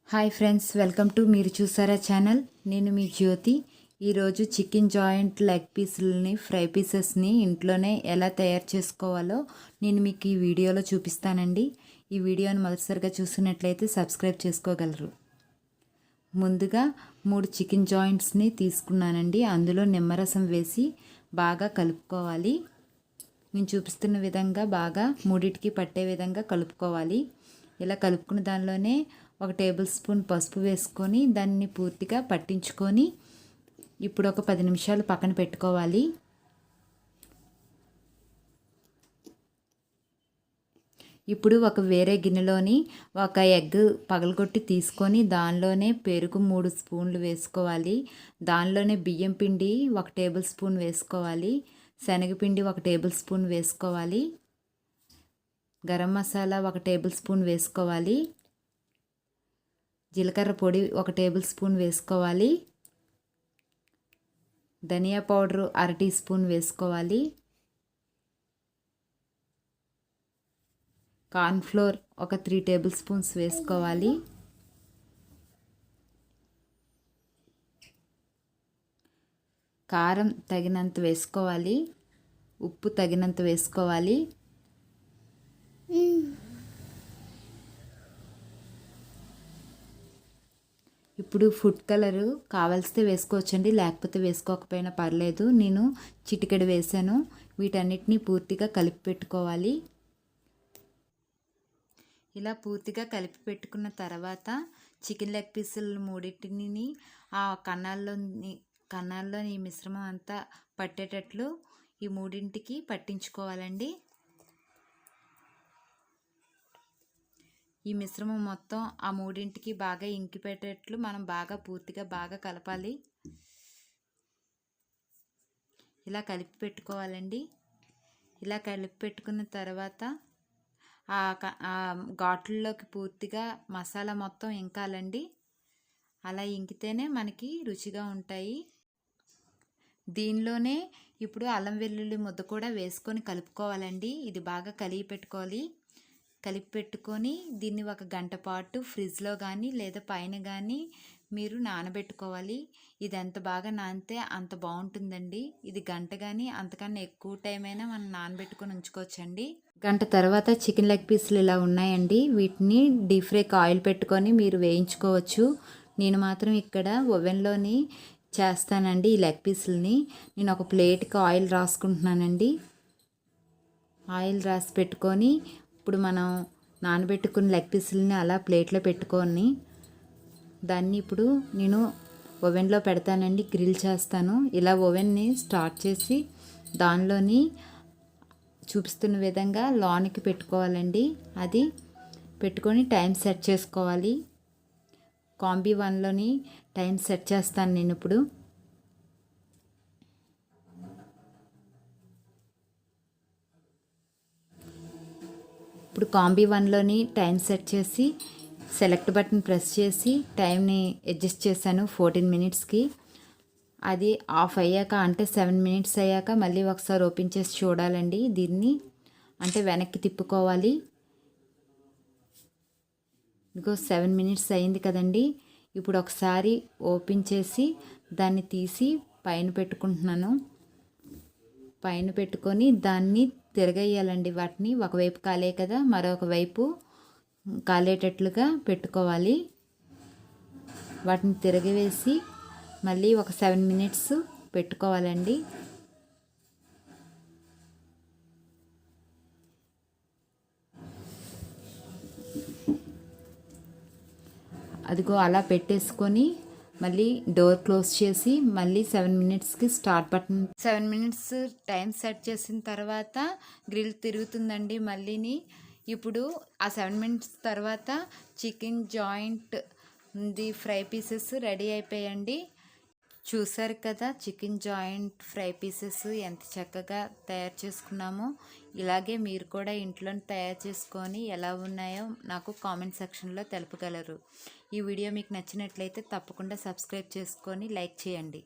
Hi friends, welcome to మీరు చూసారా channel. నేను మీ జ్యోతి. ఈరోజు చికెన్ జాయింట్ లెగ్ పీసులని ఫ్రై పీసెస్ని ఇంట్లోనే ఎలా తయారు చేసుకోవాలో నేను మీకు ఈ వీడియోలో చూపిస్తానండి. ఈ వీడియోని మొదటిసారిగా చూసినట్లయితే సబ్స్క్రైబ్ చేసుకోగలరు. ముందుగా 3 చికెన్ జాయింట్స్ని తీసుకున్నానండి. అందులో నిమ్మరసం వేసి బాగా కలుపుకోవాలి. నేను చూపిస్తున్న విధంగా బాగా మూడిటికి పట్టే విధంగా కలుపుకోవాలి. ఇలా కలుపుకున్న దానిలోనే 1 టేబుల్ స్పూన్ పసుపు వేసుకొని దాన్ని పూర్తిగా పట్టించుకొని ఇప్పుడు ఒక 10 నిమిషాలు పక్కన పెట్టుకోవాలి. ఇప్పుడు ఒక వేరే గిన్నెలోని ఒక ఎగ్ పగలగొట్టి తీసుకొని దానిలోనే పెరుగు 3 స్పూన్లు వేసుకోవాలి. దానిలోనే బియ్యం పిండి 1 టేబుల్ స్పూన్ వేసుకోవాలి. శనగపిండి 1 టేబుల్ స్పూన్ వేసుకోవాలి. గరం మసాలా 1 టేబుల్ స్పూన్ వేసుకోవాలి. జీలకర్ర పొడి 1 టేబుల్ స్పూన్ వేసుకోవాలి. ధనియా పౌడరు 1/2 టీ స్పూన్ వేసుకోవాలి. కార్న్ఫ్లోర్ ఒక 3 టేబుల్ స్పూన్స్ వేసుకోవాలి. కారం తగినంత వేసుకోవాలి. ఉప్పు తగినంత వేసుకోవాలి. ఇప్పుడు ఫుడ్ కలర్ కావాల్సితే వేసుకోవచ్చండి, లేకపోతే వేసుకోకపోయినా పర్లేదు. నేను చిటికెడు వేసాను. వీటన్నిటిని పూర్తిగా కలిపి పెట్టుకోవాలి. ఇలా పూర్తిగా కలిపి పెట్టుకున్న తర్వాత చికెన్ లెగ్ పీసులు 3 ఆ కన్నాల్లో ఈ మిశ్రమం అంతా పట్టేటట్లు ఈ 3 పట్టించుకోవాలండి. ఈ మిశ్రమం మొత్తం ఆ 3 బాగా ఇంకిపెట్టేట్లు మనం పూర్తిగా బాగా కలపాలి. ఇలా కలిపి పెట్టుకోవాలండి. ఇలా కలిపి పెట్టుకున్న తర్వాత ఆ ఘాట్లలోకి పూర్తిగా మసాలా మొత్తం ఇంకాలండి. అలా ఇంకితేనే మనకి రుచిగా ఉంటాయి. దీనిలోనే ఇప్పుడు అల్లం వెల్లుల్లి ముద్ద కూడా వేసుకొని కలుపుకోవాలండి. ఇది బాగా కలిపి పెట్టుకోవాలి. కలిపి పెట్టుకొని దీన్ని 1 గంట పాటు ఫ్రిడ్జ్లో కానీ లేదా పైన కానీ మీరు నానబెట్టుకోవాలి. ఇది ఎంత బాగా నానితే అంత బాగుంటుందండి. ఇది గంట కానీ అంతకన్నా ఎక్కువ టైం అయినా మనం నానబెట్టుకొని ఉంచుకోవచ్చండి. గంట తర్వాత చికెన్ లెగ్ పీసులు ఇలా ఉన్నాయండి. వీటిని డీప్ ఫ్రైకి ఆయిల్ పెట్టుకొని మీరు వేయించుకోవచ్చు. నేను మాత్రం ఇక్కడ ఓవెన్లోని చేస్తానండి. ఈ లెగ్ పీసులని నేను ఒక ప్లేట్కి ఆయిల్ రాసుకుంటున్నానండి. ఆయిల్ రాసి పెట్టుకొని ఇప్పుడు మనం నానబెట్టుకున్న లెగ్ పీసులని అలా ప్లేట్లో పెట్టుకొని దాన్ని ఇప్పుడు నేను ఓవెన్లో పెడతానండి. గ్రిల్ చేస్తాను. ఇలా ఓవెన్ని స్టార్ట్ చేసి దానిలోని చూపిస్తున్న విధంగా లోనికి పెట్టుకోవాలండి. అది పెట్టుకొని టైం సెట్ చేసుకోవాలి. కాంబీ 1లోని టైం సెట్ చేస్తాను నేను ఇప్పుడు. ఇప్పుడు కాంబీ 1లోని టైం సెట్ చేసి సెలెక్ట్ బటన్ ప్రెస్ చేసి టైంని అడ్జస్ట్ చేశాను 14 మినిట్స్కి. అది ఆఫ్ అయ్యాక అంటే 7 మినిట్స్ అయ్యాక మళ్ళీ ఒకసారి ఓపెన్ చేసి చూడాలండి. దీన్ని అంటే వెనక్కి తిప్పుకోవాలి. ఇంకో 7 మినిట్స్ అయింది కదండి. ఇప్పుడు ఒకసారి ఓపెన్ చేసి దాన్ని తీసి పైన పెట్టుకుంటున్నాను. పైన పెట్టుకొని దాన్ని తిరగేయాలండి. వాటిని ఒకవైపు కాలే కదా, మరొక వైపు కాలేటట్లుగా పెట్టుకోవాలి. వాటిని తిరగవేసి మళ్ళీ ఒక 7 మినిట్స్ పెట్టుకోవాలండి. అదిగో అలా పెట్టేసుకొని మళ్ళీ డోర్ క్లోజ్ చేసి మళ్ళీ 7 మినిట్స్కి start button 7 minutes time set చేసిన తర్వాత గ్రిల్ తిరుగుతుందండి మళ్ళీని. ఇప్పుడు ఆ 7 మినిట్స్ తర్వాత chicken joint fry pieces ready అయిపోయాయండి. చూసారు కదా చికెన్ జాయింట్ ఫ్రై పీసెస్ ఎంత చక్కగా తయారు చేసుకున్నామో. ఇలాగే మీరు కూడా ఇంట్లో తయారు చేసుకొని ఎలా ఉన్నాయో నాకు కామెంట్ సెక్షన్లో తెలుపగలరు. ఈ వీడియో మీకు నచ్చినట్లయితే తప్పకుండా సబ్స్క్రైబ్ చేసుకొని లైక్ చేయండి.